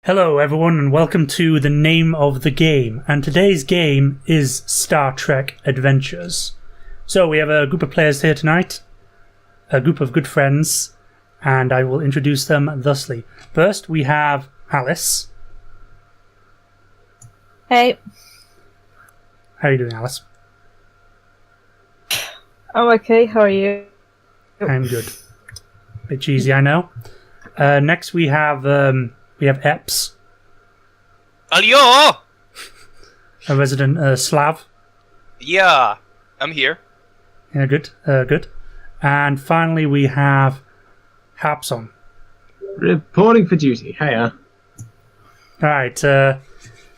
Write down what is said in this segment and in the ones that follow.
Hello everyone and welcome to the name of the game, and today's game is Star Trek Adventures. So we have a group of players here tonight, a group of good friends, and I will introduce them thusly. First we have Alice. Hey. How are you doing, Alice? I'm okay, how are you? I'm good. Bit cheesy, I know. Next we have Eps, Aljo! a resident Slav. Yeah, I'm here. Yeah, good, good. And finally we have Harpsong. Reporting for duty. Hiya. Alright,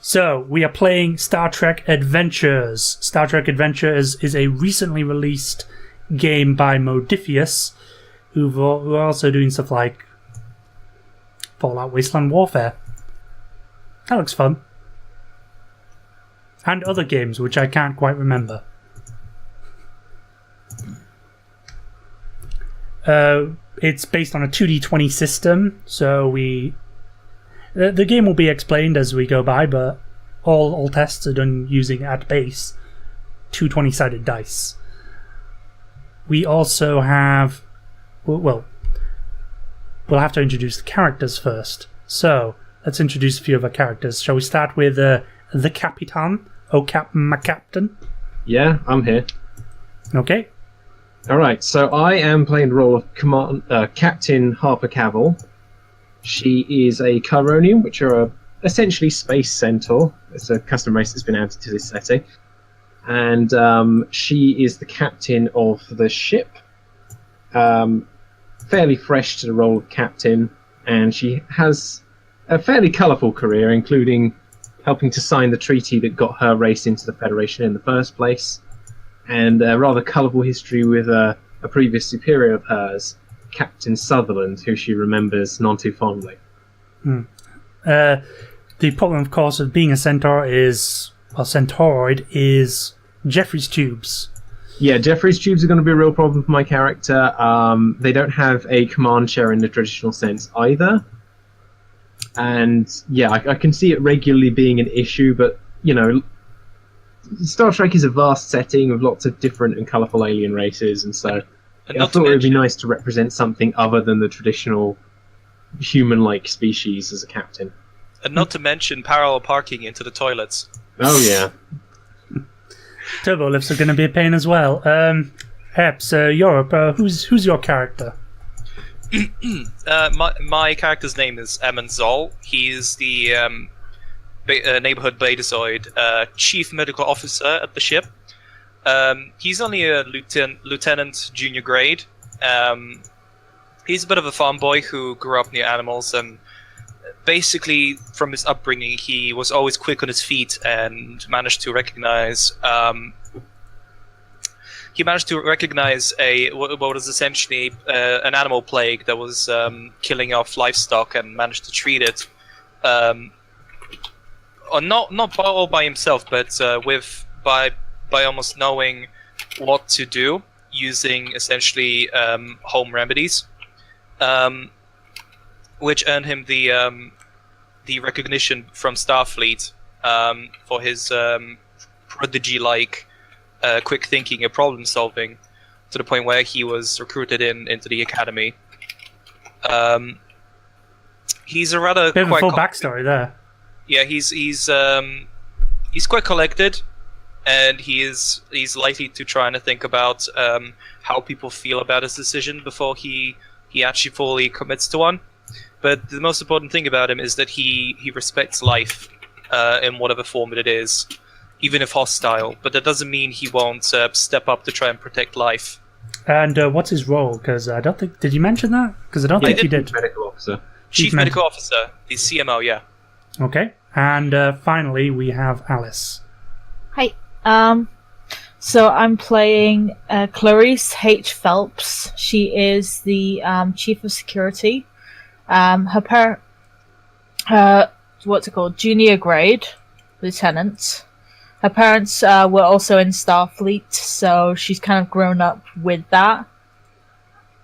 so we are playing Star Trek Adventures. Star Trek Adventures is a recently released game by Modiphius, who are also doing stuff like Fallout Wasteland Warfare. That looks fun. And other games, which I can't quite remember. It's based on a 2d20 system, so the game will be explained as we go by, but all tests are done using, at base, 2 20-sided dice. We also have... Well, we'll have to introduce the characters first. So, let's introduce a few of our characters. Shall we start with the Capitan? My captain. Yeah, I'm here. Okay. Alright, so I am playing the role of Captain Harper Kaval. She is a Chironian, which are essentially space centaur. It's a custom race that's been added to this setting. And she is the captain of the ship. Fairly fresh to the role of captain, and she has a fairly colourful career, including helping to sign the treaty that got her race into the Federation in the first place, and a rather colourful history with a previous superior of hers, Captain Sutherland, who she remembers none too fondly. The problem, of course, of being a centaur is, well, centauroid, is Jeffrey's tubes. Yeah, Jeffrey's tubes are going to be a real problem for my character. They don't have a command share in the traditional sense either. And yeah, I can see it regularly being an issue, but, you know, Star Trek is a vast setting with lots of different and colourful alien races, and so I thought it would be nice to represent something other than the traditional human-like species as a captain. And not to mention parallel parking into the toilets. Oh, yeah. Turbo lifts are going to be a pain as well. Eps, Europe, who's your character? My character's name is Emund Xoll. He's the neighborhood Betazoid chief medical officer at the ship. He's only a lieutenant junior grade. He's a bit of a farm boy who grew up near animals, and basically from his upbringing he was always quick on his feet and managed to recognize what was essentially an animal plague that was killing off livestock, and managed to treat it, or not all by himself, but by almost knowing what to do using essentially home remedies, which earned him the recognition from Starfleet for his prodigy-like quick thinking and problem solving, to the point where he was recruited into the academy. He's a rather Bit of a full backstory there. Yeah, he's quite collected, and he's likely to try and think about how people feel about his decision before he actually fully commits to one. But the most important thing about him is that he respects life in whatever form it is, even if hostile. But that doesn't mean he won't step up to try and protect life. And what's his role? Because I don't think... Did you mention that? Because I don't think you did. Medical officer. Chief Medical Officer. The CMO, yeah. Okay. And finally, we have Alice. Hi. So I'm playing Clarisse H. Phelps. She is the chief of security. What's it called? Junior grade lieutenant. Her parents were also in Starfleet, so she's kind of grown up with that.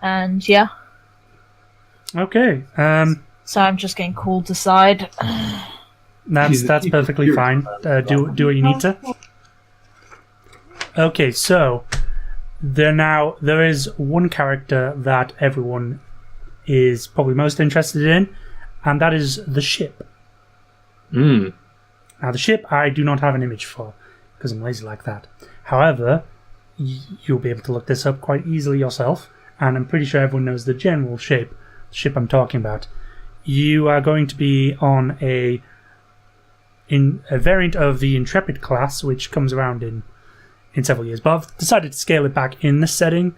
And yeah. Okay. So I'm just getting called aside. That's perfectly fine. Do what you need to. Okay, so there is one character that everyone is probably most interested in, and that is the ship. Mm. Now, the ship I do not have an image for, because I'm lazy like that. However, you'll be able to look this up quite easily yourself, and I'm pretty sure everyone knows the general ship I'm talking about. You are going to be on a variant of the Intrepid class, which comes around in several years, but I've decided to scale it back in this setting.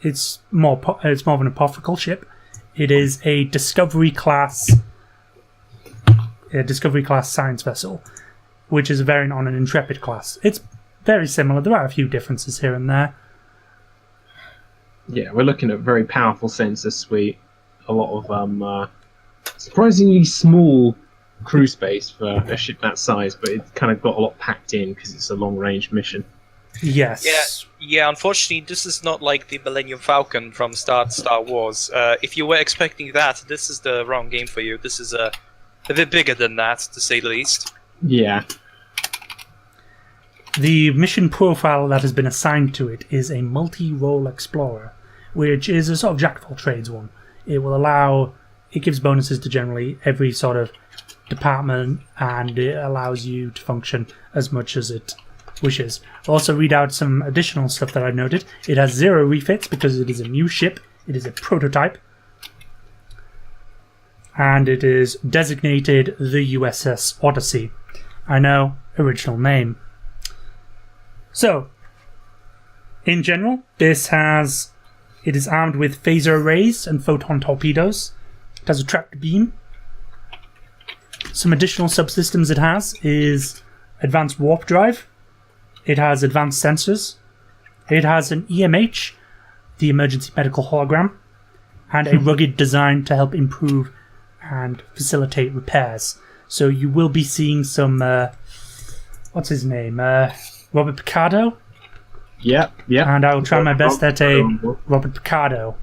It's more of an apocryphal ship. It is a Discovery class science vessel, which is a variant on an Intrepid class. It's very similar. There are a few differences here and there. Yeah, we're looking at a very powerful sensor suite. A lot of surprisingly small crew space for a ship that size, but it's kind of got a lot packed in because it's a long-range mission. Yes. Yeah. Unfortunately, this is not like the Millennium Falcon from Star Wars. If you were expecting that, this is the wrong game for you. This is a bit bigger than that, to say the least. Yeah. The mission profile that has been assigned to it is a multi-role explorer, which is a sort of jack-of-all-trades one. It gives bonuses to generally every sort of department, and it allows you to function as much as it wishes. I'll also read out some additional stuff that I've noted. It has 0 refits because it is a new ship. It is a prototype. And it is designated the USS Odyssey. I know, original name. So, in general, it is armed with phaser arrays and photon torpedoes. It has a tracked beam. Some additional subsystems it has is advanced warp drive. It has advanced sensors. It has an EMH, the emergency medical hologram, and a rugged design to help improve and facilitate repairs. So you will be seeing some, what's his name? Robert Picardo? Yep. And I will try my best at a Robert Picardo.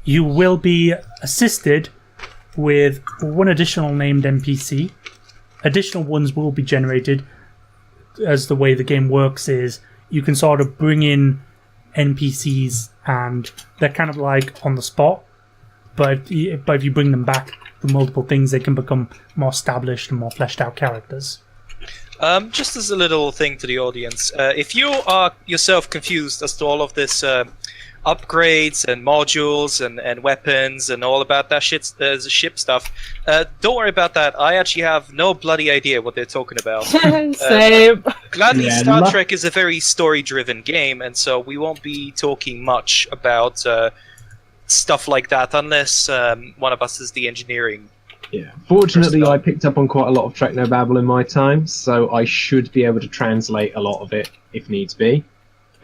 You will be assisted with one additional named NPC. Additional ones will be generated. As the way the game works is you can sort of bring in NPCs and they're kind of like on the spot, but if you bring them back for multiple things, they can become more established and more fleshed out characters. Just as a little thing to the audience, if you are yourself confused as to all of this upgrades and modules and weapons and all about that ship stuff, don't worry about that. I actually have no bloody idea what they're talking about. Same. Gladly, Star Trek is a very story-driven game, and so we won't be talking much about stuff like that unless one of us is the engineering. Yeah. Fortunately, I picked up on quite a lot of Technobabble in my time, so I should be able to translate a lot of it if needs be.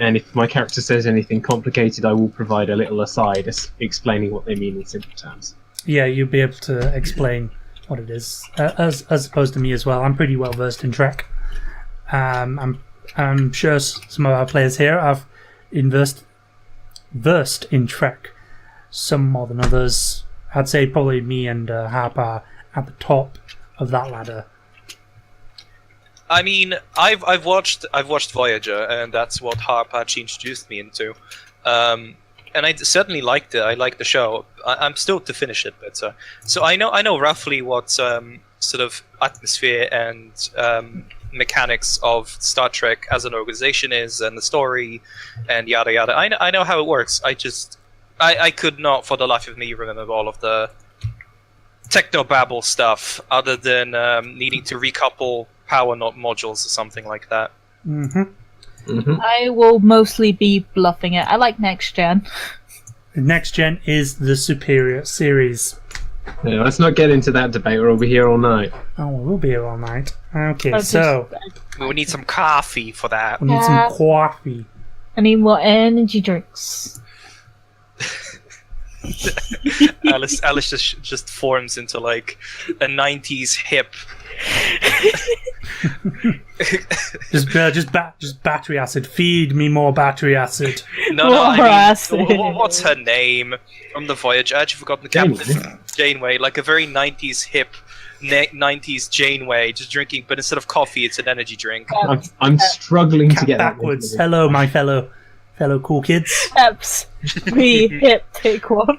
And if my character says anything complicated, I will provide a little aside explaining what they mean in simple terms. Yeah, you'll be able to explain what it is, as opposed to me as well. I'm pretty well versed in Trek. I'm sure some of our players here are versed in Trek, some more than others. I'd say probably me and Harp are at the top of that ladder. I mean, I've watched Voyager, and that's what Harp actually introduced me into, and I certainly liked it. I liked the show. I'm still to finish it, but so I know roughly what sort of atmosphere and mechanics of Star Trek as an organization is, and the story, and yada yada. I know how it works. I could not, for the life of me, remember all of the technobabble stuff, other than needing to recouple power modules or something like that. I will mostly be bluffing it. I like Next Gen. Next Gen is the superior series. Yeah, let's not get into that debate, or we'll be here all night. Oh, we'll be here all night. Okay, so we will need some coffee for that. We need some coffee. I need more energy drinks. Alice just forms into like a 90s hip. just battery acid. Feed me more battery acid. No, I More mean, acid. what's her name from the voyage? I actually forgot the captain. Janeway, like a very 90s hip, 90s Janeway, just drinking, but instead of coffee, it's an energy drink. I'm struggling to get that backwards. Hello, my fellow cool kids. Eps. Hip, take one.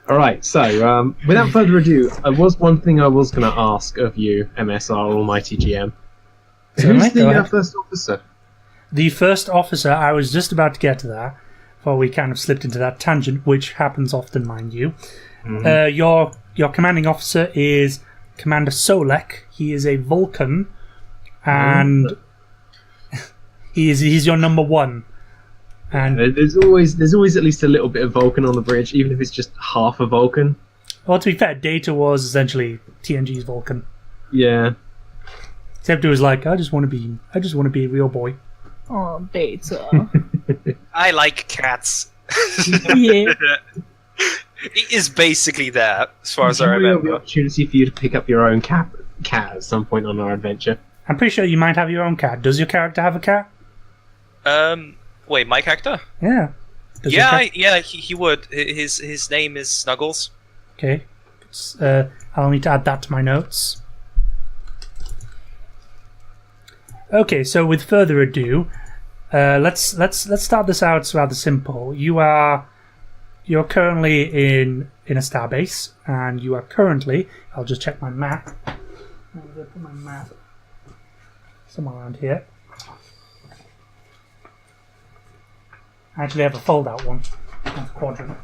All right, so without further ado, there was one thing I was going to ask of you, MSR Almighty GM. Who's the first officer? The first officer, I was just about to get to that, before we kind of slipped into that tangent, which happens often, mind you. Your commanding officer is Commander Solek. He is a Vulcan, and he's your number one. And there's always at least a little bit of Vulcan on the bridge, even if it's just half a Vulcan. Well, to be fair, Data was essentially TNG's Vulcan. Yeah. Except it was like, I just want to be a real boy. Oh, Data. I like cats. Yeah. It is basically that, as far as I There will be remember. opportunity for you to pick up your own cat at some point on our adventure. I'm pretty sure you might have your own cat. Does your character have a cat? Wait, my character? Yeah. Does your cat- He would. His name is Snuggles. Okay. I'll need to add that to my notes. Okay, so with further ado, let's start this out rather simple. You're currently in a starbase, and you are currently. I'll just check my map. I'm going to put my map somewhere around here. I actually have a fold-out one. That's quadrant.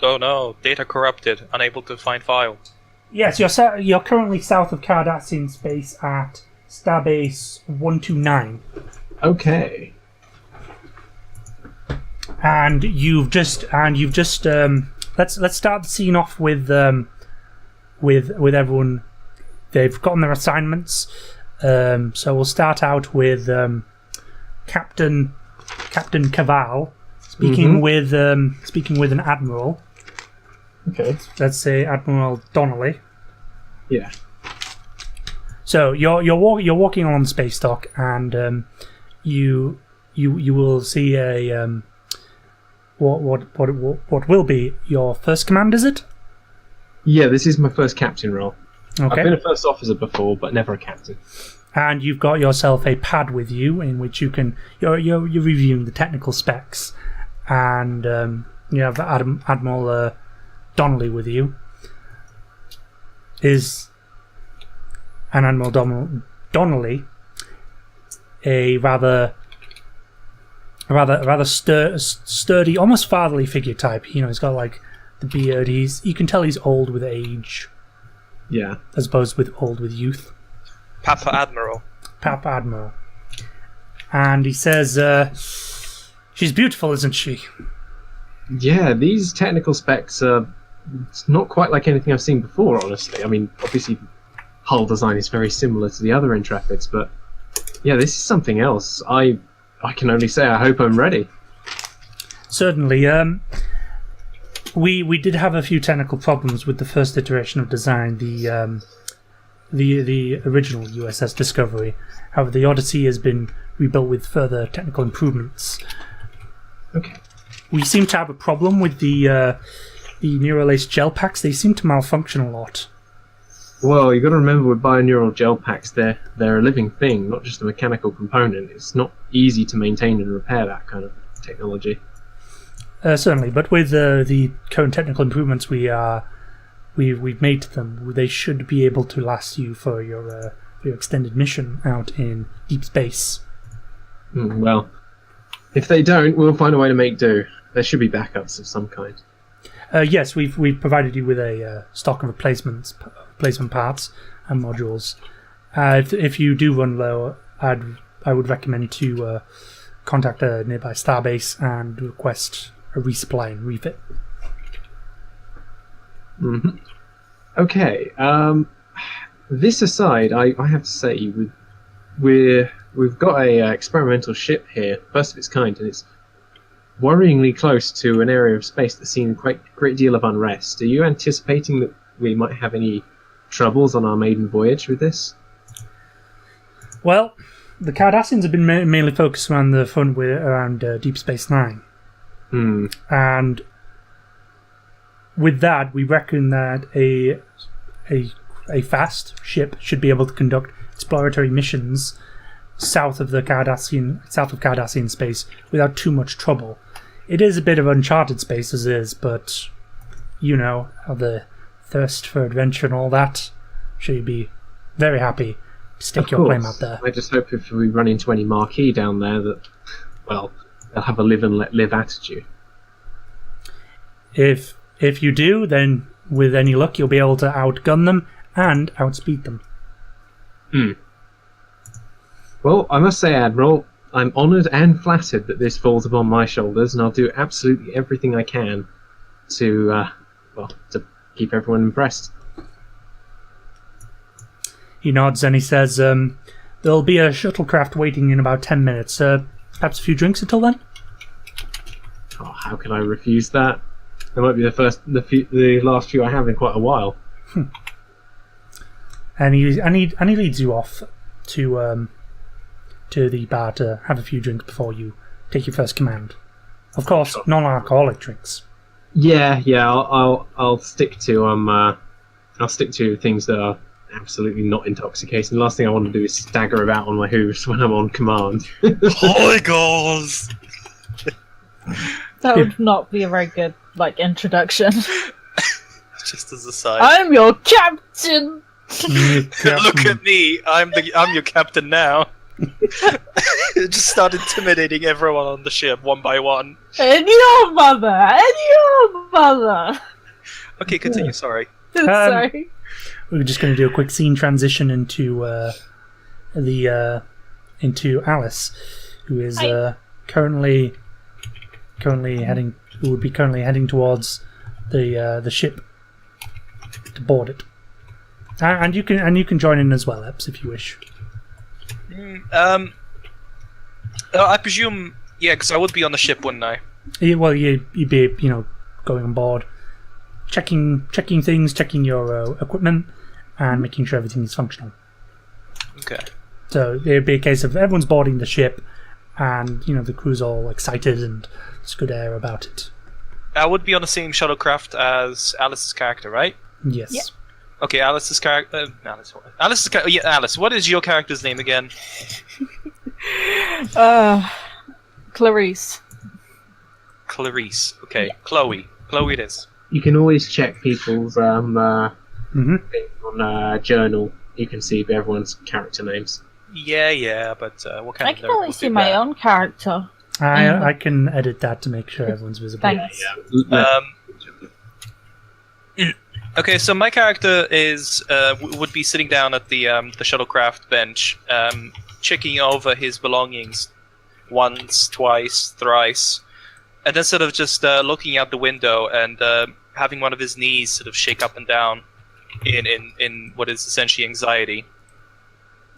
Oh no, data corrupted, unable to find file. Yes, you're currently south of Cardassian space at Starbase 129, Okay. and you've just let's start the scene off with everyone. They've gotten their assignments, so we'll start out with Captain Kaval speaking with an admiral. Okay. Let's say Admiral Donnelly. Yeah. So you're walking on space dock, and you will see a what will be your first command. Is it? Yeah, this is my first captain role. Okay. I've been a first officer before, but never a captain. And you've got yourself a pad with you in which you're reviewing the technical specs, and you have Admiral Donnelly with you. Is an Admiral Donnelly a rather sturdy, almost fatherly figure type? You know, he's got like the beard. You can tell he's old with age, Yeah. as opposed with old with youth. Papa Admiral. Papa Admiral. And he says, she's beautiful, isn't she? Yeah, these technical specs are it's not quite like anything I've seen before, honestly. I mean, obviously, hull design is very similar to the other Intrepids, but yeah, this is something else. I can only say I hope I'm ready. Certainly. We did have a few technical problems with the first iteration of design, the original USS Discovery. However, the Odyssey has been rebuilt with further technical improvements. Okay. We seem to have a problem with the neural-lace gel packs. They seem to malfunction a lot. Well, you got to remember with bineural gel packs, they're a living thing, not just a mechanical component. It's not easy to maintain and repair that kind of technology. Certainly, but with the current technical improvements we've made to them, they should be able to last you for your extended mission out in deep space. Well, if they don't, we'll find a way to make do. There should be backups of some kind. Yes, we've provided you with a stock of replacement parts and modules. If you do run low, I would recommend to contact a nearby starbase and request a resupply and refit. Mm-hmm. Okay. This aside, I have to say we've got a experimental ship here, first of its kind, and worryingly close to an area of space that's seen quite a great deal of unrest. Are you anticipating that we might have any troubles on our maiden voyage with this? Well, the Cardassians have been mainly focused around the fun around Deep Space Nine. And with that, we reckon that a fast ship should be able to conduct exploratory missions south of Cardassian space without too much trouble. It is a bit of uncharted space as is, but you know how the thirst for adventure and all that. Sure, you'd be very happy to stake your claim out there. I just hope if we run into any marquee down there that, well, they'll have a live and let live attitude. If you do, then with any luck, you'll be able to outgun them and outspeed them. Well, I must say, Admiral, I'm honoured and flattered that this falls upon my shoulders, and I'll do absolutely everything I can to keep everyone impressed. He nods and he says, there'll be a shuttlecraft waiting in about 10 minutes. Perhaps a few drinks until then? Oh, how can I refuse that? That might be the last few I have in quite a while. And he leads you off to the bar to have a few drinks before you take your first command. Of course, non-alcoholic drinks. Yeah. I'll stick to I'll stick to things that are absolutely not intoxicating. The last thing I want to do is stagger about on my hooves when I'm on command. Holy goals! That would not be a very good introduction. Just as a side. I'm your captain. Look at me! I'm your captain now. Just start intimidating everyone on the ship one by one. And your mother! Okay, continue. Sorry. Sorry. We're just going to do a quick scene transition into Alice, who is currently heading towards the ship to board it. And you can join in as well, Eps, if you wish. I presume, because I would be on the ship, wouldn't I? Well, you'd be, going on board, checking things, checking your equipment, and making sure everything is functional. Okay. So it'd be a case of everyone's boarding the ship, and the crew's all excited and there's good air about it. I would be on the same shuttlecraft as Alice's character, right? Yes. Yeah. Okay, Alice's character. Alice. What is your character's name again? Clarisse. Clarisse. Okay, yeah. Chloe it is. You can always check people's thing on journal. You can see everyone's character names. Yeah, but what kind I of can only see my own character. I can edit that to make sure everyone's visible. Thanks. Okay, so my character is would be sitting down at the shuttlecraft bench, checking over his belongings once, twice, thrice, and then sort of just looking out the window and having one of his knees sort of shake up and down in what is essentially anxiety.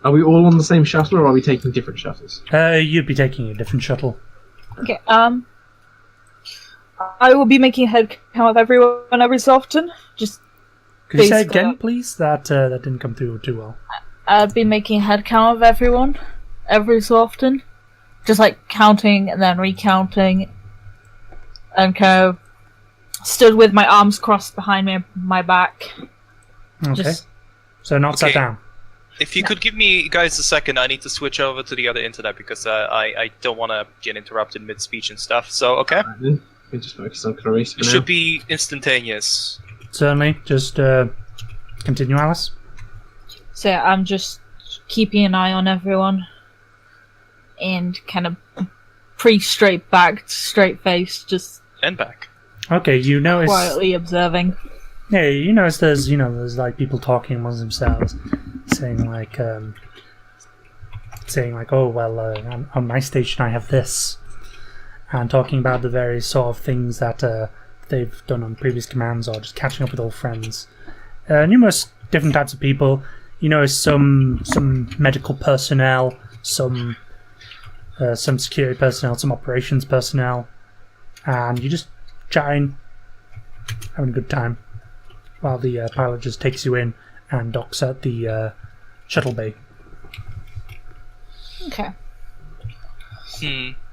Are we all on the same shuttle, or are we taking different shuttles? You'd be taking a different shuttle. Okay. I will be making a head count of everyone every so often. Just. Could you say again, please? That didn't come through too well. I've been making a head count of everyone every so often. Just counting and then recounting. And kind of stood with my arms crossed behind my back. Okay. So not sat down. If you could give me guys a second, I need to switch over to the other internet because I don't want to get interrupted mid-speech and stuff. So, okay? Right, then. We just focus on Clarisse for It now. should be instantaneous. Certainly. Just continue, Alice. So I'm just keeping an eye on everyone. And kind of straight back, straight face, just... And back. Okay, you notice... Quietly observing. Yeah, you notice there's people talking amongst themselves, saying oh well, on my station I have this, and talking about the various sort of things that they've done on previous commands, or just catching up with old friends. Numerous different types of people. You notice some medical personnel, some security personnel, some operations personnel, and you're just chatting, having a good time, while the pilot just takes you in and docks at the shuttle bay. Okay.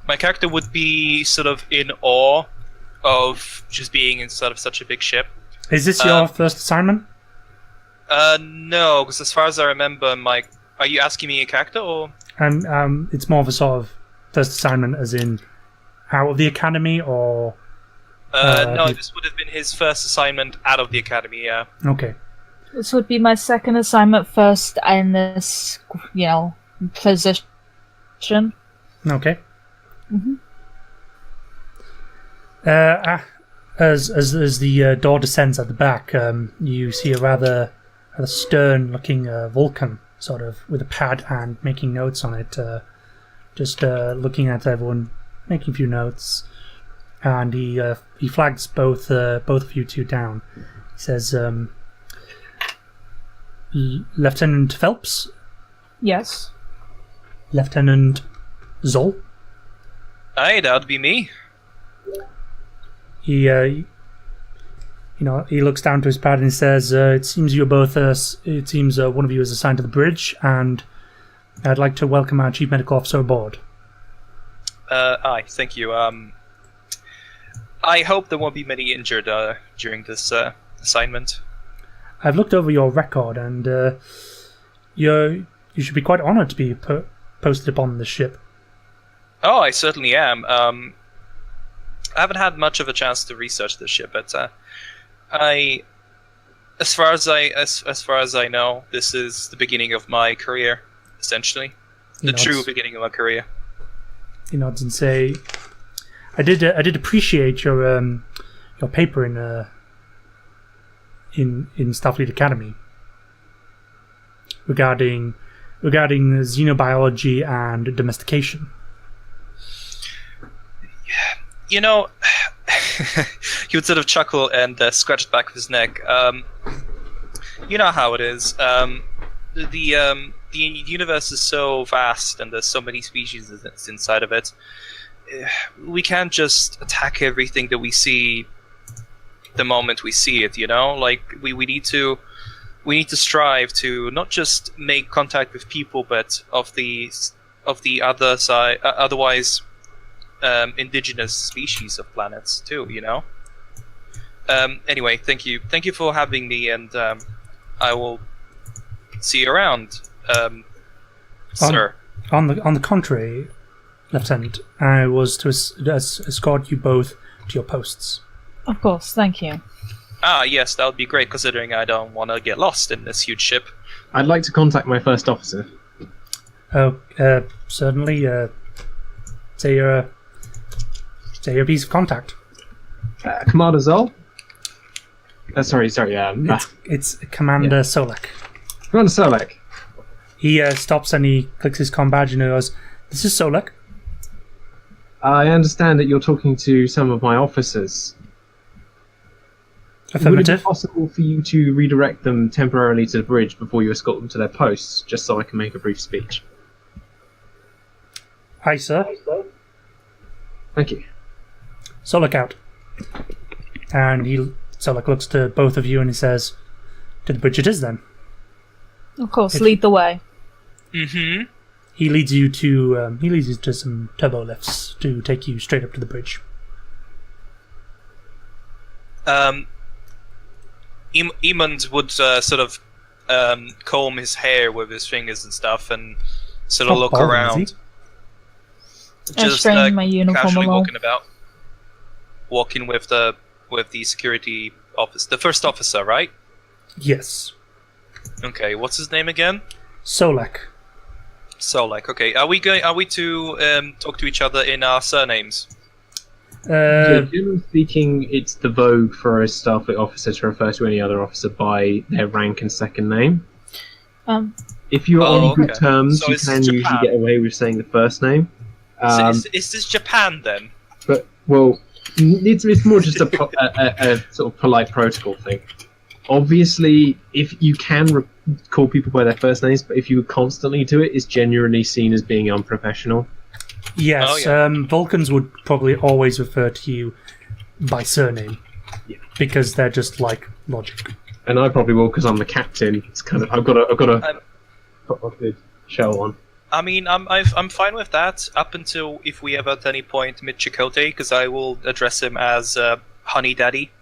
My character would be sort of in awe of just being in sort of such a big ship. Is this your first assignment? No, because as far as I remember, are you asking me a character or? It's more of a sort of first assignment, as in out of the academy, or? No, this would have been his first assignment out of the academy. Yeah. Okay. This would be my second assignment first in this, position. Okay. Mm-hmm. As the door descends at the back, you see a rather stern-looking Vulcan, sort of, with a pad and making notes on it. Just looking at everyone, making a few notes, and he flags both of you two down. He says, "Lieutenant Phelps." Yes. Lieutenant Xoll. Aye, that would be me. He looks down to his pad and says, "It seems you're both. It seems one of you is assigned to the bridge, and I'd like to welcome our chief medical officer aboard." Aye, thank you. I hope there won't be many injured during this assignment. I've looked over your record, and you should be quite honoured to be posted upon the ship. Oh, I certainly am. I haven't had much of a chance to research this ship, but as far as I know, this is the beginning of my career, essentially, the true beginning of my career. He nods and say, "I did appreciate your paper in Starfleet Academy regarding xenobiology and domestication." You know, he would sort of chuckle and scratch the back of his neck. You know how it is. The universe is so vast, and there's so many species inside of it. We can't just attack everything that we see the moment we see it. You know, like we need to strive to not just make contact with people, but of the other side, otherwise. Indigenous species of planets too, you know. Anyway, thank you for having me, and I will see you around, sir. On the contrary, Lieutenant, I was to escort you both to your posts. Of course, thank you. Ah, yes, that would be great, considering I don't want to get lost in this huge ship. I'd like to contact my first officer. Oh, certainly. Say your piece of contact. Commander Xoll? Sorry. It's Commander Solek. Commander Solek. He stops and he clicks his comm badge and he goes, "This is Solek." I understand that you're talking to some of my officers. Affirmative. Would it be possible for you to redirect them temporarily to the bridge before you escort them to their posts, just so I can make a brief speech? Aye, sir. Thank you. Solek out. And Solek looks to both of you and he says, "To the bridge it is then." Of course, lead the way. Mm-hmm. He leads you to some turbo lifts to take you straight up to the bridge. Emund would sort of comb his hair with his fingers and stuff, and sort of look around. Just straighten my uniform casually along. walking with the security office, the first officer, right? Yes. Okay, what's his name again? Solek. Solek. Okay, are we to talk to each other in our surnames? Generally speaking, it's the vogue for a Starfleet officer to refer to any other officer by their rank and second name. If you're on good terms, So you it's can Japan. usually get away with saying the first name. Is this Japan then? But, well, it's more just a sort of polite protocol thing. Obviously, if you can call people by their first names, but if you constantly do it, it's generally seen as being unprofessional. Yes, Oh, yeah. Vulcans would probably always refer to you by surname. Yeah. Because they're just like logic. And I probably will because I'm the captain. It's kind of I've got to put a good show on. I mean, I'm fine with that up until if we ever at any point meet Chakotay, because I will address him as Honey Daddy.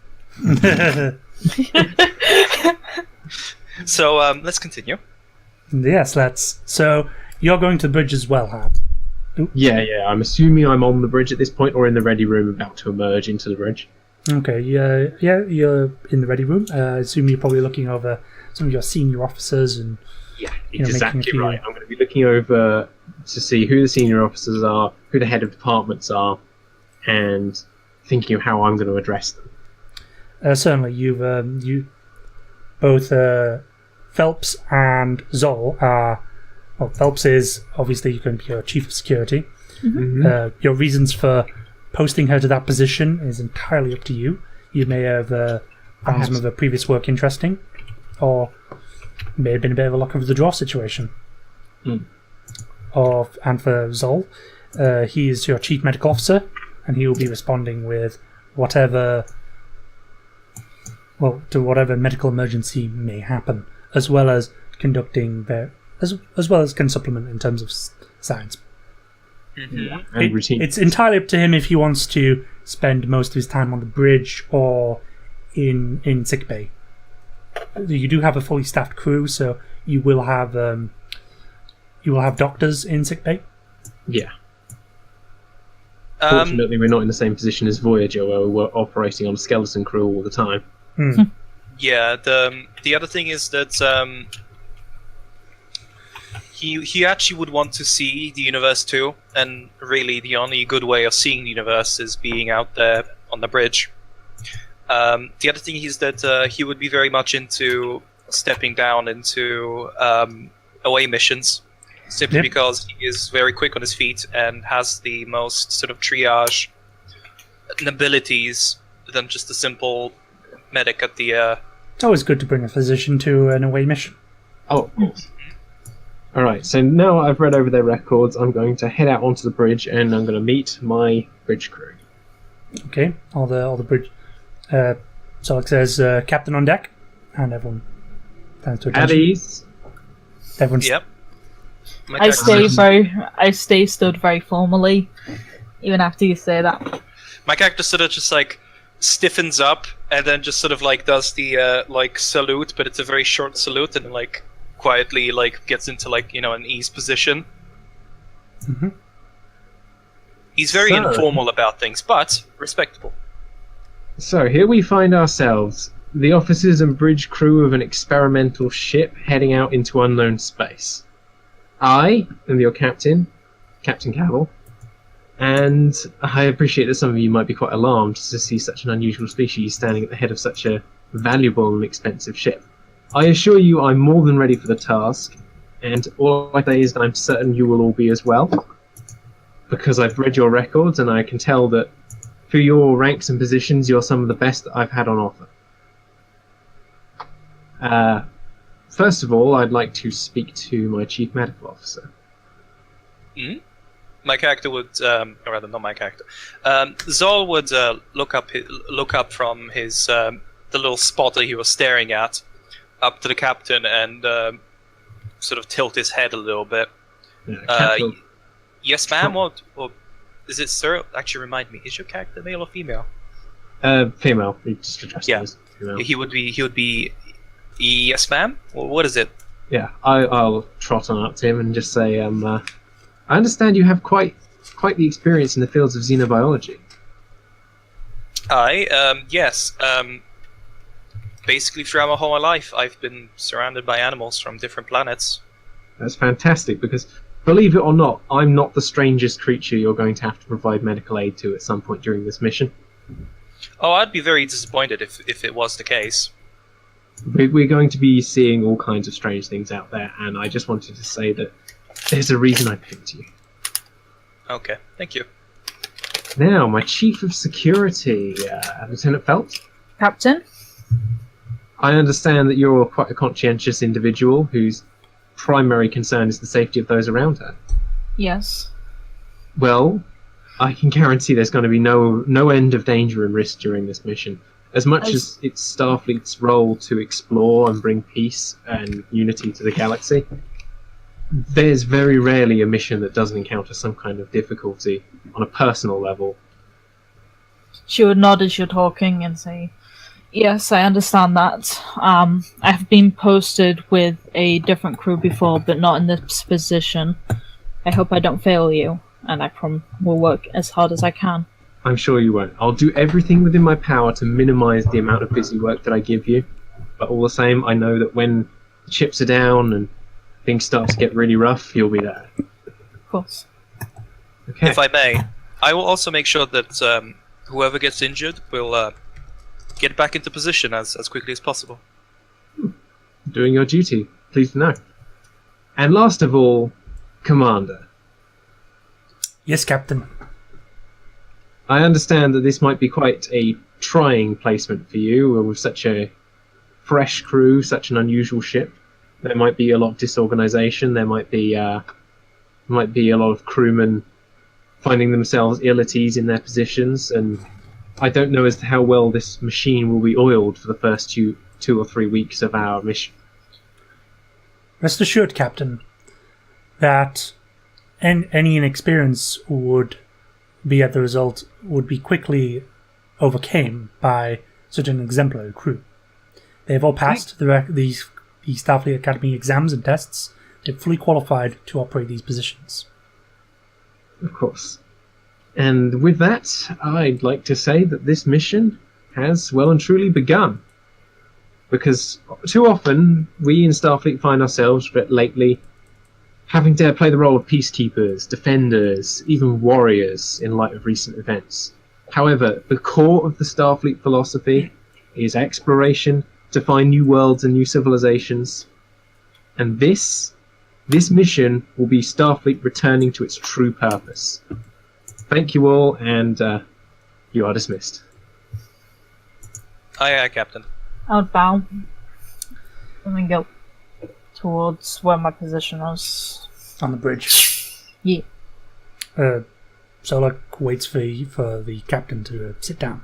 So let's continue. Yes, let's. So you're going to the bridge as well, Hap. Yeah. I'm assuming I'm on the bridge at this point, or in the ready room, about to emerge into the bridge. Okay, yeah, you're in the ready room. I assume you're probably looking over some of your senior officers and. Yeah, making a exactly few- right. I'm going to be looking over to see who the senior officers are, who the head of departments are, and thinking of how I'm going to address them. Certainly, you both Phelps and Xoll are. Well, Phelps is obviously going to be your chief of security. Your reasons for posting her to that position is entirely up to you. You may have found some of her previous work interesting, or may have been a bit of a luck of the draw situation. And for Xoll, he is your chief medical officer, and he will be responding with whatever medical emergency may happen, as well as conducting as well as can supplement in terms of science. And routine. It's entirely up to him if he wants to spend most of his time on the bridge or in sickbay. You do have a fully staffed crew, so you will have doctors in sickbay. Yeah. Fortunately, we're not in the same position as Voyager, where we're operating on a skeleton crew all the time. Yeah, the other thing is that he actually would want to see the universe too, and really the only good way of seeing the universe is being out there on the bridge. The other thing is that he would be very much into stepping down into away missions, simply because he is very quick on his feet and has the most sort of triage abilities than just a simple medic at the... It's always good to bring a physician to an away mission. Oh, of course. Alright, so now I've read over their records, I'm going to head out onto the bridge and I'm going to meet my bridge crew. Okay, all the bridge. So it says captain on deck, and everyone stands to At attention. ease. Everyone's Yep. I stay stood very formally, even after you say that. My character sort of just like stiffens up and then just sort of like does the like salute, but it's a very short salute, and then like quietly like gets into like an ease position. He's very informal about things, but respectable. So here we find ourselves, the officers and bridge crew of an experimental ship heading out into unknown space. I am your captain, Captain Kaval, and I appreciate that some of you might be quite alarmed to see such an unusual species standing at the head of such a valuable and expensive ship. I assure you I'm more than ready for the task, and all I say is that I'm certain you will all be as well, because I've read your records and I can tell that for your ranks and positions, you're some of the best that I've had on offer. First of all, I'd like to speak to my chief medical officer. My character would, or rather, not my character. Xoll would look up from his the little spot that he was staring at, up to the captain, and sort of tilt his head a little bit. Yes, ma'am. Or is it sir? Actually, remind me. Is your character male or female? Female. You just addressed it as female. He would be. Yes, ma'am. Well, what is it? Yeah, I'll trot on up to him and just say, I understand you have quite the experience in the fields of xenobiology. Yes. Basically, throughout my whole life, I've been surrounded by animals from different planets. That's fantastic, because believe it or not, I'm not the strangest creature you're going to have to provide medical aid to at some point during this mission. Oh, I'd be very disappointed if it was the case. We're going to be seeing all kinds of strange things out there, and I just wanted to say that there's a reason I picked you. Okay, thank you. Now, my chief of security, Lieutenant Phelps. Captain? I understand that you're quite a conscientious individual whose primary concern is the safety of those around her. Yes. Well, I can guarantee there's going to be no end of danger and risk during this mission. As much as it's Starfleet's role to explore and bring peace and unity to the galaxy, there's very rarely a mission that doesn't encounter some kind of difficulty on a personal level. She would nod as you're talking and say, "Yes, I understand that. I've been posted with a different crew before, but not in this position. I hope I don't fail you, and I will work as hard as I can." I'm sure you won't. I'll do everything within my power to minimize the amount of busy work that I give you. But all the same, I know that when the chips are down and things start to get really rough, you'll be there. Of course. Okay. If I may, I will also make sure that whoever gets injured will get back into position as quickly as possible. Doing your duty. Pleased to know. And last of all, Commander. Yes, Captain. I understand that this might be quite a trying placement for you, with such a fresh crew, such an unusual ship. There might be a lot of disorganization. There might be a lot of crewmen finding themselves ill at ease in their positions, and I don't know as to how well this machine will be oiled for the first 2 or 3 weeks of our mission. Rest assured, Captain, that any inexperience would be quickly overcame by such an exemplary crew. They have all passed the Starfleet Academy exams and tests. They're fully qualified to operate these positions. Of course. And with that, I'd like to say that this mission has well and truly begun. Because too often, we in Starfleet find ourselves, but lately, having to play the role of peacekeepers, defenders, even warriors in light of recent events. However, the core of the Starfleet philosophy is exploration to find new worlds and new civilizations. And this mission will be Starfleet returning to its true purpose. Thank you all, and you are dismissed. Aye, Captain. I would bow and then go towards where my position is. On the bridge. Yeah. Zola waits for the captain to sit down.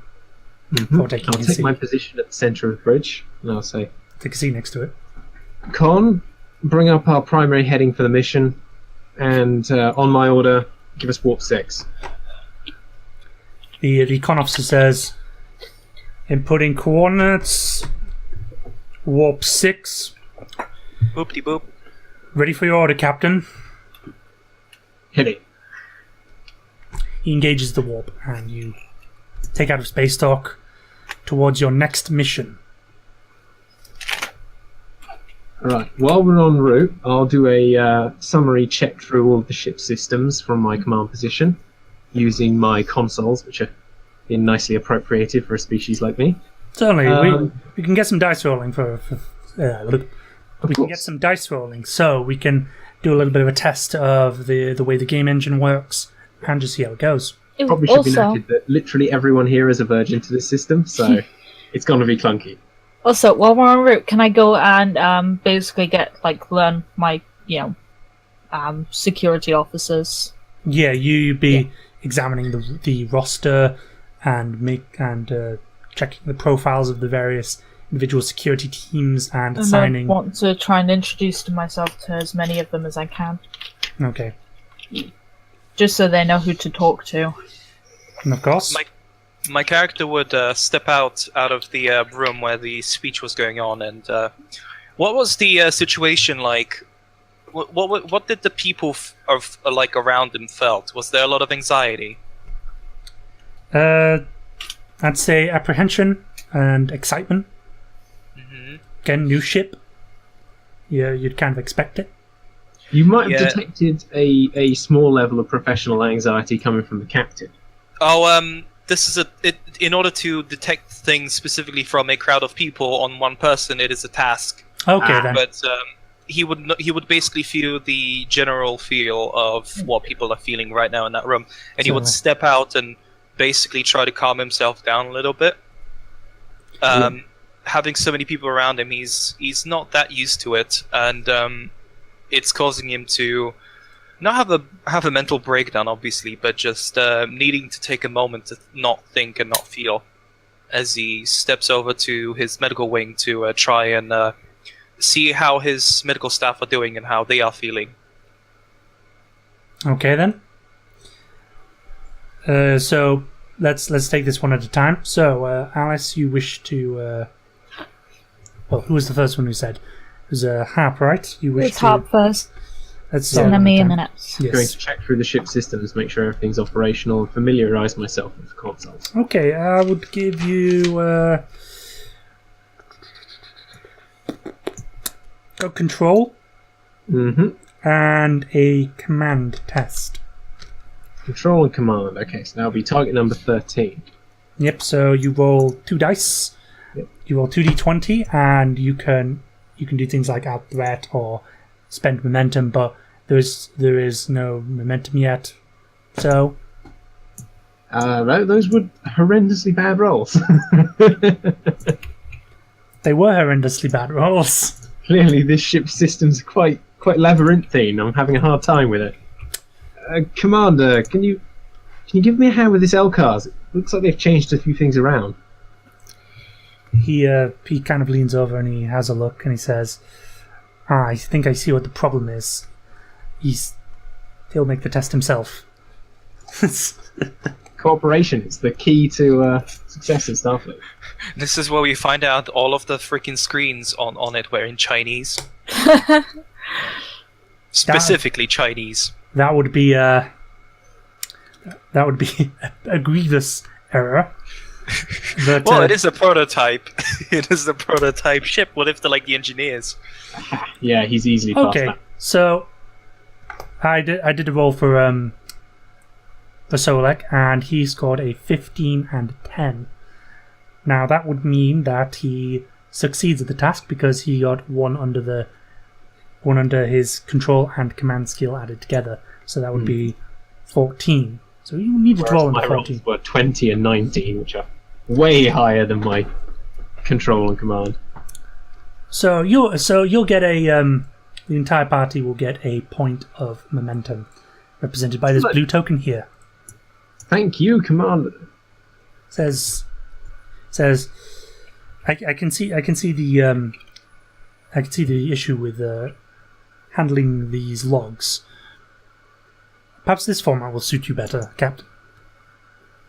Mm-hmm. Or taking I'll his take seat. my position at the centre of the bridge, and I'll say, Take a seat next to it. Con, bring up our primary heading for the mission, and on my order, give us warp 6. The con officer says, inputting coordinates, warp 6. Boop-de-boop. Ready for your order, Captain. Hit it. He engages the warp, and you take out of space dock towards your next mission. Alright, while we're en route, I'll do a summary check through all of the ship systems from my command position, using my consoles, which are being nicely appropriated for a species like me. Certainly, we can get some dice rolling we can get course. some dice rolling, so we can do a little bit of a test of the way the game engine works, and just see how it goes. Probably should be noted that literally everyone here is a virgin to this system, so it's going to be clunky. Also, while we're en route, can I go and basically learn my, security officers? Yeah, you'd be examining the roster and checking the profiles of the various individual security teams and assigning. I want to try and introduce myself to as many of them as I can. Okay. Just so they know who to talk to. And of course. My character would step out of the room where the speech was going on, and what was the situation like? What did the people around him felt? Was there a lot of anxiety? I'd say apprehension and excitement. Mm-hmm. Again, new ship. Yeah, you'd kind of expect it. You might have detected a small level of professional anxiety coming from the captain. Oh, this is in order to detect things specifically from a crowd of people on one person, it is a task. Okay, then. But he would basically feel the general feel of what people are feeling right now in that room, and he would step out and basically try to calm himself down a little bit. Having so many people around him, he's not that used to it, and it's causing him to not have a mental breakdown, obviously, but just needing to take a moment to not think and not feel, as he steps over to his medical wing to try and see how his medical staff are doing and how they are feeling. Okay then. So let's take this one at a time. So Alice, you wish to. Well, who was the first one who said? It was Harp, right? You wish It's Harp first, Let's and then me, and then Epps. I'm going Yes. to check through the ship systems, make sure everything's operational, and familiarise myself with the consoles. Okay, I would give you a control Mm-hmm. and a command test. Control and command. Okay, so that'll be target number 13. Yep. So you roll 2 dice. Yep. You roll 2d20, and you can do things like out threat or spend momentum, but there is no momentum yet. So Those were horrendously bad rolls. they were horrendously bad rolls. Clearly, this ship's system's quite labyrinthine. I'm having a hard time with it. Commander, can you give me a hand with this LCARS? It looks like they've changed a few things around. He kind of leans over and he has a look and he says, I think I see what the problem is. He'll make the test himself. Cooperation is the key to success in Starfleet. This is where we find out all of the freaking screens on it were in Chinese. Specifically Chinese. That would be a grievous error. But, Well, it is a prototype. It is a prototype ship. What if they're like the engineers? Yeah, he's easily past okay. that. So I did a roll for Solek, and he scored a 15 and 10. Now that would mean that he succeeds at the task because he got one under his control and command skill added together. So that would be 14. So you needed to roll Whereas in my 14. rolls were 20 and 19, which are way higher than my control and command. So you'll get a the entire party will get a point of momentum, represented by this blue token here. Thank you, Commander. Says I can see the issue with handling these logs. Perhaps this format will suit you better, Captain.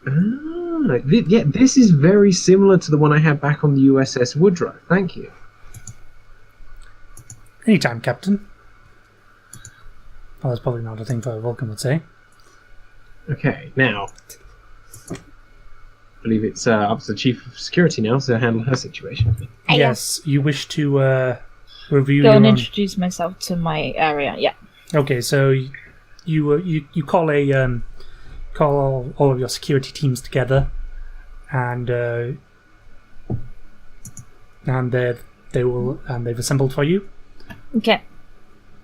Yeah, this is very similar to the one I had back on the USS Woodrow. Thank you. Anytime, Captain. Well, that's probably not a thing for Vulcan would say. Okay, now, I believe it's up to the Chief of Security now to handle her situation. Yes, you wish to review Go your and own... introduce myself to my area. Yeah. Okay, so you call all of your security teams together, and they've assembled for you. Okay.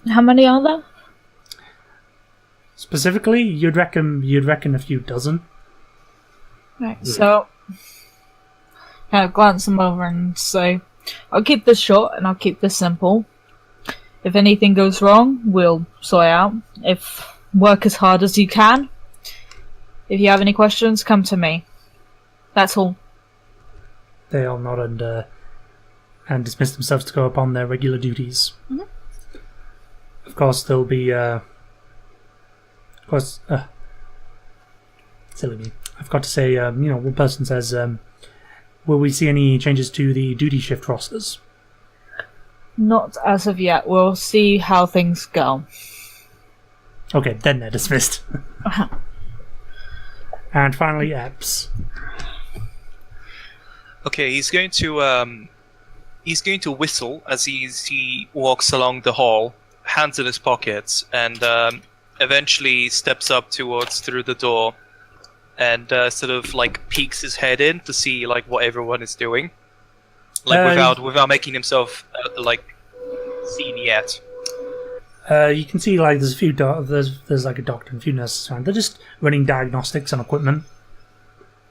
How many are there? Specifically, you'd reckon a few dozen. Right. So, kind of glance them over and say, "I'll keep this short and I'll keep this simple. If anything goes wrong, we'll sort it out. If work as hard as you can. If you have any questions, come to me. That's all." They all nod and dismiss themselves to go upon their regular duties. Mm-hmm. Of course, there'll be silly me. I've got to say, one person says, will we see any changes to the duty shift rosters? Not as of yet. We'll see how things go. Okay, then they're dismissed. And finally, Epps. Okay, he's going to whistle as he walks along the hall, hands in his pockets, and eventually steps up through the door, and sort of like peeks his head in to see like what everyone is doing, like without making himself seen yet. You can see like there's a few there's like a doctor and a few nurses around. They're just running diagnostics on equipment.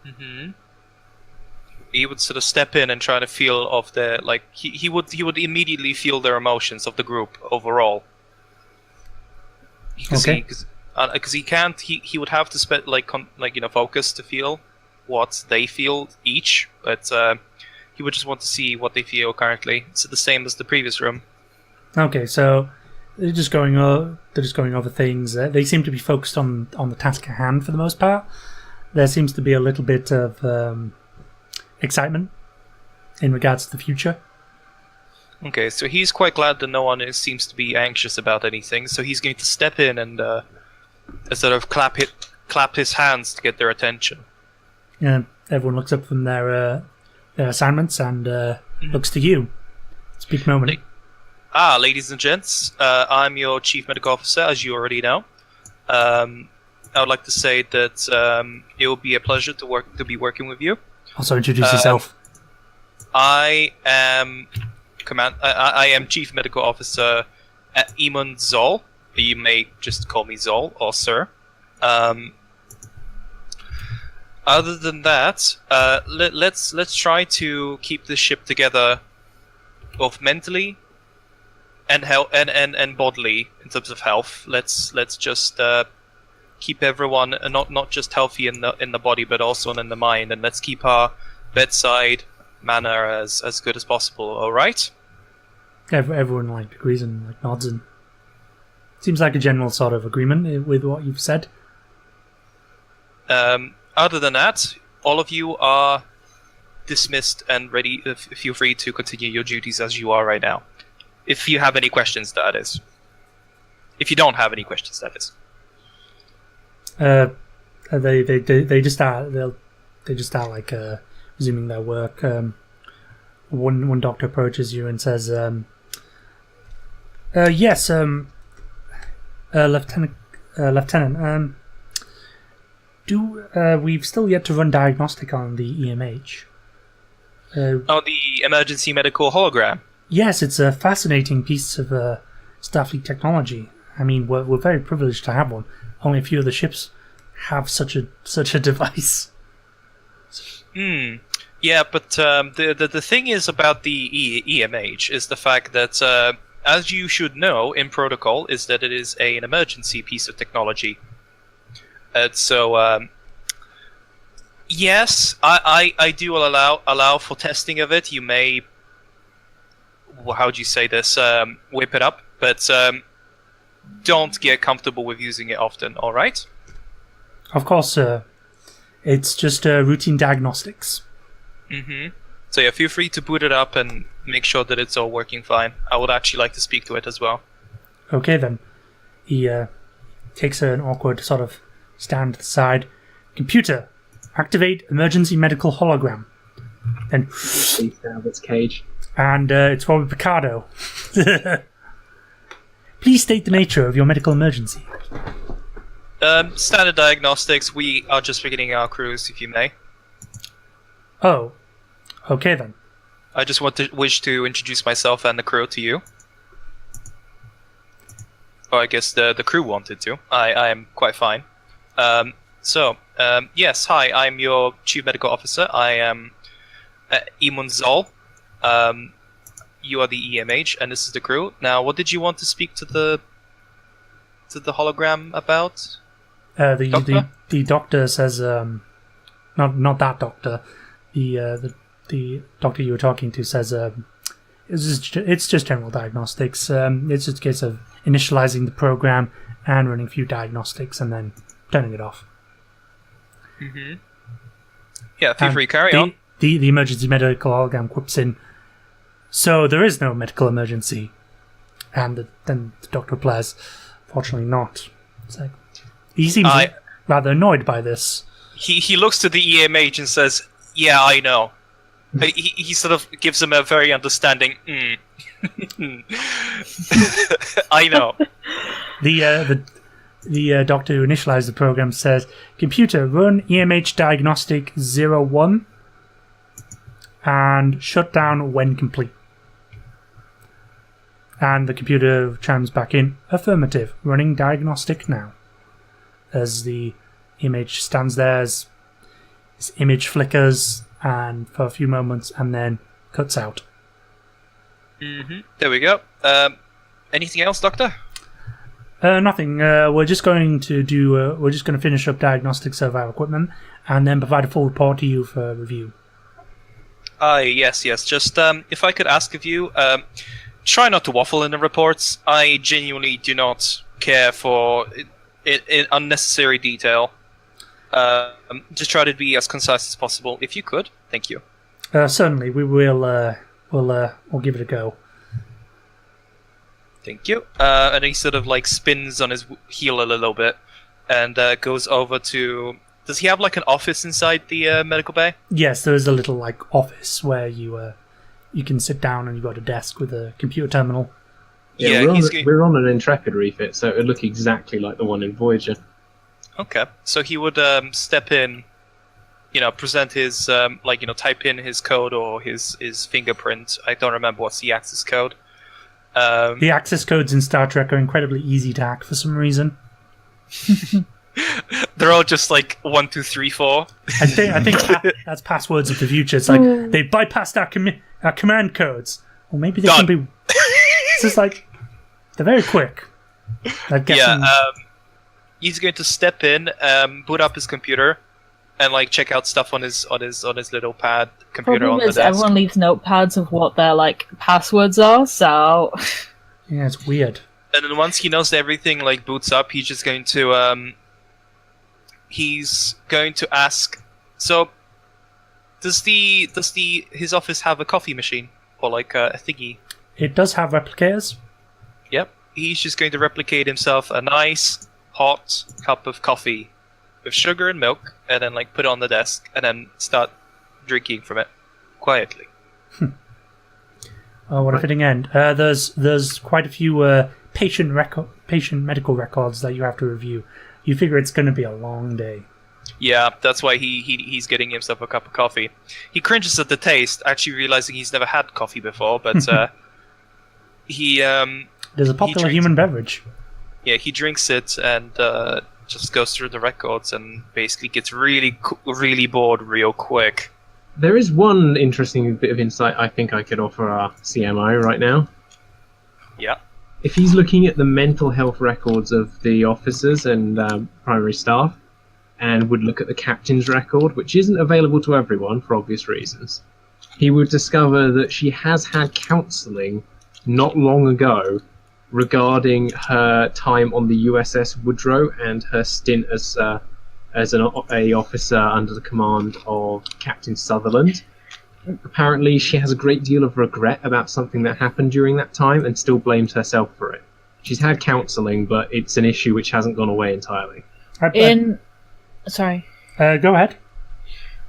Mm-hmm. He would sort of step in and try to feel of the he would immediately feel their emotions of the group overall. because Okay. he can't. He would have to spend focus to feel what they feel each, but he would just want to see what they feel currently. It's the same as the previous room. Okay, so they're just going over things. They seem to be focused on the task at hand for the most part. There seems to be a little bit of excitement in regards to the future. Okay, so he's quite glad that no one seems to be anxious about anything. So he's going to step in and sort of clap his hands to get their attention. Yeah, everyone looks up from their assignments and looks to you. Speak moment. Ladies and gents, I'm your Chief Medical Officer, as you already know. I would like to say that it will be a pleasure to be working with you. Also, introduce yourself. I am Chief Medical Officer at Emund Xoll. You may just call me Xoll or Sir. Other than that, let's try to keep this ship together, both mentally and bodily in terms of health. Let's just keep everyone not just healthy in the body but also in the mind, and let's keep our bedside manner as good as possible. All right? Everyone agrees and nods, and seems like a general sort of agreement with what you've said. Other than that, all of you are dismissed and ready. Feel free to continue your duties as you are right now. If you have any questions, that is. If you don't have any questions, that is. They just start resuming their work. One doctor approaches you and says, "Yes, Lieutenant. We've still yet to run diagnostic on the EMH." The emergency medical hologram. Yes, it's a fascinating piece of Starfleet technology. I mean, we're very privileged to have one. Only a few of the ships have such a device. Yeah, but the thing is about the EMH is the fact that, as you should know in protocol, is that it is an emergency piece of technology. Yes, I do allow for testing of it. You may, how do you say this, whip it up, but don't get comfortable with using it often, alright? Of course, sir. It's just routine diagnostics. So yeah, feel free to boot it up and make sure that it's all working fine. I would actually like to speak to it as well. Okay then. He takes an awkward sort of stand to the side. Computer, activate emergency medical hologram. And Its cage. And it's Robert Picardo. Please state the nature of your medical emergency. Standard diagnostics. We are just beginning our cruise, if you may. Oh, okay then. I just wish to introduce myself and the crew to you. Or I guess the crew wanted to. I am quite fine. Yes, hi, I'm your Chief Medical Officer. I am Emund Xoll. You are the EMH, and this is the crew. Now, what did you want to speak to the hologram about? The doctor says, not that doctor. The doctor you were talking to says, it's just general diagnostics. It's just a case of initializing the program and running a few diagnostics and then turning it off. Yeah, feel free, carry on. The emergency medical hologram quips in, "So there is no medical emergency." And then the doctor replies, "Fortunately not." It's like, he seems rather annoyed by this. He looks to the EMH and says, "Yeah, I know." He sort of gives him a very understanding, I know. The doctor who initialized the program says, "Computer, run EMH diagnostic 01 and shut down when complete." And the computer chimes back in, "Affirmative, running diagnostic now." As the image stands there, as this image flickers and for a few moments and then cuts out. There we go. Anything else, Doctor? Nothing. We're just going to finish up diagnostics of our equipment and then provide a full report to you for review. Yes. Just if I could ask of you, try not to waffle in the reports. I genuinely do not care for unnecessary detail. Just try to be as concise as possible. If you could, thank you. Certainly, we will. We'll give it a go. Thank you. And he sort of like spins on his heel a little bit and goes over to. Does he have like an office inside the medical bay? Yes, there is a little like office where you can sit down and you've got a desk with a computer terminal. Yeah, we're on an Intrepid refit, so it would look exactly like the one in Voyager. Okay, so he would step in, present his type in his code or his fingerprint. I don't remember what's the access code. The access codes in Star Trek are incredibly easy to hack for some reason. They're all just like 1, 2, 3, 4. I think that's passwords of the future. It's like they bypassed our command codes. Or maybe they can be. It's just like they're very quick. He's going to step in, boot up his computer, and like check out stuff on his little pad computer on the desk. Everyone leaves notepads of what their like passwords are, so yeah, it's weird. And then once he knows everything like boots up, he's just going to ask. So, does his office have a coffee machine or like a thingy? It does have replicators. Yep. He's just going to replicate himself a nice hot cup of coffee with sugar and milk, and then like put it on the desk, and then start drinking from it quietly. Oh, what a fitting end. There's quite a few patient medical records that you have to review. You figure it's going to be a long day. Yeah, that's why he's getting himself a cup of coffee. He cringes at the taste, actually realizing he's never had coffee before, but there's a popular human beverage. Yeah, he drinks it and just goes through the records and basically gets really bored real quick. There is one interesting bit of insight I think I could offer our CMI right now. Yeah. If he's looking at the mental health records of the officers and primary staff, and would look at the captain's record, which isn't available to everyone for obvious reasons, he would discover that she has had counselling not long ago regarding her time on the USS Woodrow and her stint as an officer under the command of Captain Sutherland. Apparently, she has a great deal of regret about something that happened during that time and still blames herself for it. She's had counselling, but it's an issue which hasn't gone away entirely. Sorry. Go ahead.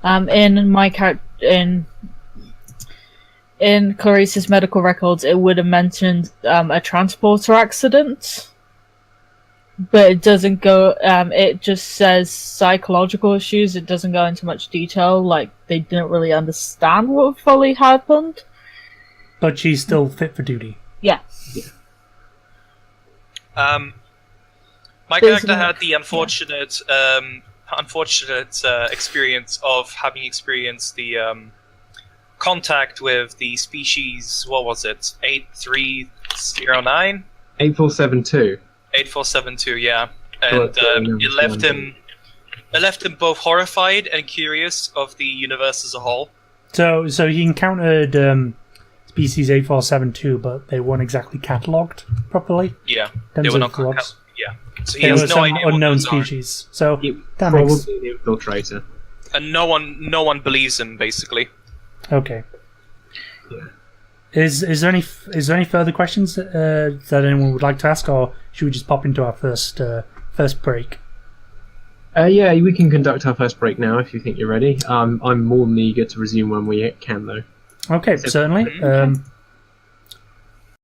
In my in Clarisse's medical records, it would have mentioned a transporter accident, but it doesn't go. It just says psychological issues. It doesn't go into much detail. Like they didn't really understand what fully happened. But she's still fit for duty. Yeah. My character had the unfortunate experience of having experienced the contact with the species. What was it? 8309? 8472. 8472. Yeah, and it left him both horrified and curious of the universe as a whole. So he encountered species 8472, but they weren't exactly catalogued properly. Yeah, they were not logs. Yeah, so he has no idea unknown species. So that probably makes an infiltrator, and no one believes him basically. Okay. Yeah. Is there any further questions that anyone would like to ask, or should we just pop into our first break? Yeah, we can conduct our first break now if you think you're ready. I'm more than eager to resume when we can, though. Okay, certainly.